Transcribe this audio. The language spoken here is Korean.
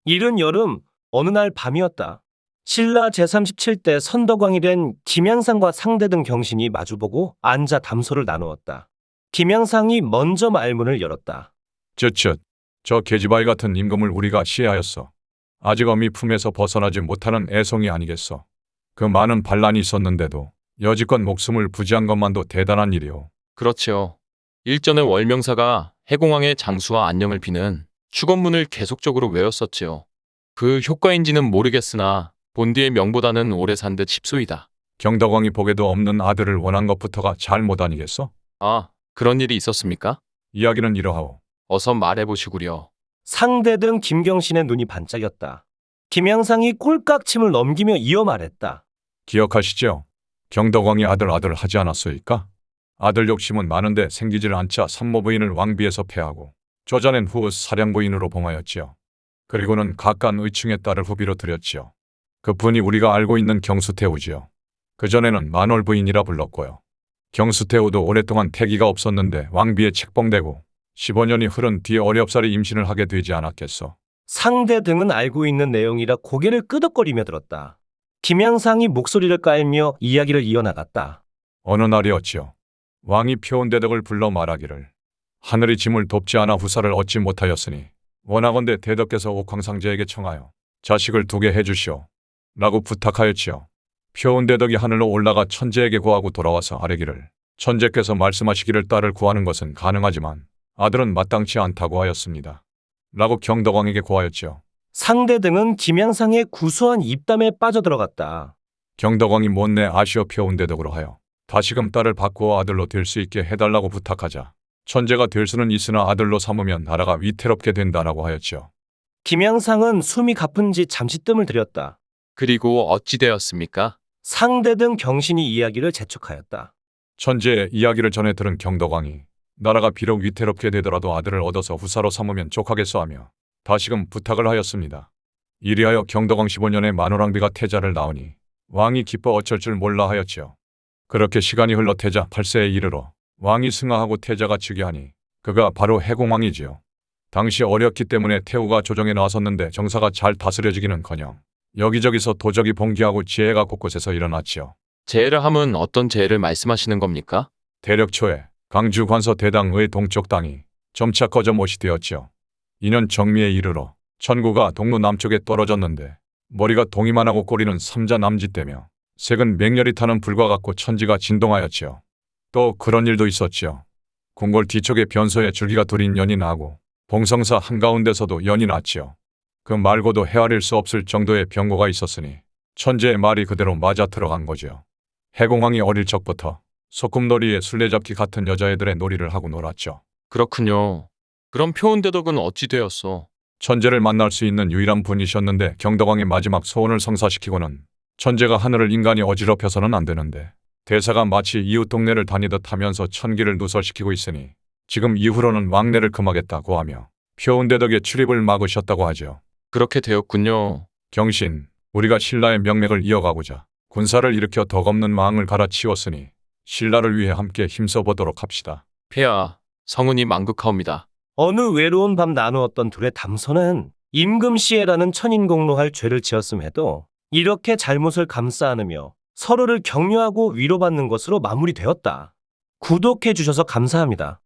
이른 여름 어느 날 밤이었다. 신라 제37대 선덕왕이 된 김양상과 상대등 경신이 마주보고 앉아 담소를 나누었다. 김양상이 먼저 말문을 열었다. 쯧쯧. 저 계집아이 같은 임금을 우리가 시해하였어. 아직 어미 품에서 벗어나지 못하는 애송이 아니겠어. 그 많은 반란이 있었는데도 여지껏 목숨을 부지한 것만도 대단한 일이오. 그렇지요. 일전에 월명사가 해공왕의 장수와 안녕을 비는 축원문을 계속적으로 외웠었지요. 그 효과인지는 모르겠으나 본디의 명보다는 오래 산 듯 싶소이다. 경덕왕이 복에도 없는 아들을 원한 것부터가 잘못 아니겠어? 아, 그런 일이 있었습니까? 이야기는 이러하오. 어서 말해보시구려. 상대등 김경신의 눈이 반짝였다. 김양상이 꼴깍침을 넘기며 이어 말했다. 기억하시죠? 경덕왕이 아들 하지 않았소이까? 아들 욕심은 많은데 생기질 않자 산모부인을 왕비에서 패하고 조자낸 후 사량부인으로 봉하였지요. 그리고는 각간 의충의 딸을 후비로 들였지요. 그 분이 우리가 알고 있는 경수태우지요. 그전에는 만월부인이라 불렀고요. 경수태우도 오랫동안 태기가 없었는데 왕비에 책봉되고 15년이 흐른 뒤에 어렵사리 임신을 하게 되지 않았겠소. 상대등은 알고 있는 내용이라 고개를 끄덕거리며 들었다. 김양상이 목소리를 깔며 이야기를 이어나갔다. 어느 날이었지요. 왕이 표온대덕을 불러 말하기를 하늘이 짐을 돕지 않아 후사를 얻지 못하였으니 원하건대 대덕께서 옥황상제에게 청하여 자식을 두게 해주시오. 라고 부탁하였지요. 표온대덕이 하늘로 올라가 천재에게 고하고 돌아와서 아뢰기를 천재께서 말씀하시기를 딸을 구하는 것은 가능하지만 아들은 마땅치 않다고 하였습니다. 라고 경덕왕에게 고하였지요. 상대등은 김양상의 구수한 입담에 빠져들어갔다. 경덕왕이 못내 아쉬워 표온대덕으로 하여 다시금 딸을 바꾸어 아들로 될 수 있게 해달라고 부탁하자 천재가 될 수는 있으나 아들로 삼으면 나라가 위태롭게 된다라고 하였지요. 김양상은 숨이 가쁜지 잠시 뜸을 들였다. 그리고 어찌 되었습니까? 상대등 경신이 이야기를 재촉하였다. 천재의 이야기를 전해 들은 경덕왕이 나라가 비록 위태롭게 되더라도 아들을 얻어서 후사로 삼으면 족하겠소 하며 다시금 부탁을 하였습니다. 이리하여 경덕왕 15년에 만호랑비가 태자를 낳으니 왕이 기뻐 어쩔 줄 몰라 하였지요. 그렇게 시간이 흘러 태자 8세에 이르러 왕이 승하하고 태자가 즉위하니 그가 바로 해공왕이지요. 당시 어렸기 때문에 태후가 조정에 나섰는데 정사가 잘 다스려지기는커녕 여기저기서 도적이 봉기하고 지혜가 곳곳에서 일어났지요. 재해를 함은 어떤 재해를 말씀하시는 겁니까? 대력 초에 강주 관서 대당의 동쪽 땅이 점차 꺼져 못이 되었지요. 이년 정미에 이르러 천구가 동로 남쪽에 떨어졌는데 머리가 동이만 하고 꼬리는 삼자 남짓되며 색은 맹렬히 타는 불과 같고 천지가 진동하였지요. 또 그런 일도 있었지요. 궁궐 뒤쪽에 변소에 줄기가 둘인 연이 나고 봉성사 한가운데서도 연이 났지요. 그 말고도 헤아릴 수 없을 정도의 병고가 있었으니 천재의 말이 그대로 맞아 들어간 거지요. 해공왕이 어릴 적부터 소꿉놀이에 술래잡기 같은 여자애들의 놀이를 하고 놀았죠. 그렇군요. 그럼 표온대덕은 어찌 되었소? 천재를 만날 수 있는 유일한 분이셨는데 경덕왕의 마지막 소원을 성사시키고는 천재가 하늘을 인간이 어지럽혀서는 안 되는데 대사가 마치 이웃 동네를 다니듯 하면서 천기를 누설시키고 있으니 지금 이후로는 왕래를 금하겠다고 하며 표온대덕의 출입을 막으셨다고 하죠. 그렇게 되었군요. 경신, 우리가 신라의 명맥을 이어가고자 군사를 일으켜 덕없는 망을 갈아치웠으니 신라를 위해 함께 힘써보도록 합시다. 폐하, 성은이 망극하옵니다. 어느 외로운 밤 나누었던 둘의 담소는 임금시해라는 천인공로할 죄를 지었음에도 이렇게 잘못을 감싸 안으며 서로를 격려하고 위로받는 것으로 마무리되었다. 구독해 주셔서 감사합니다.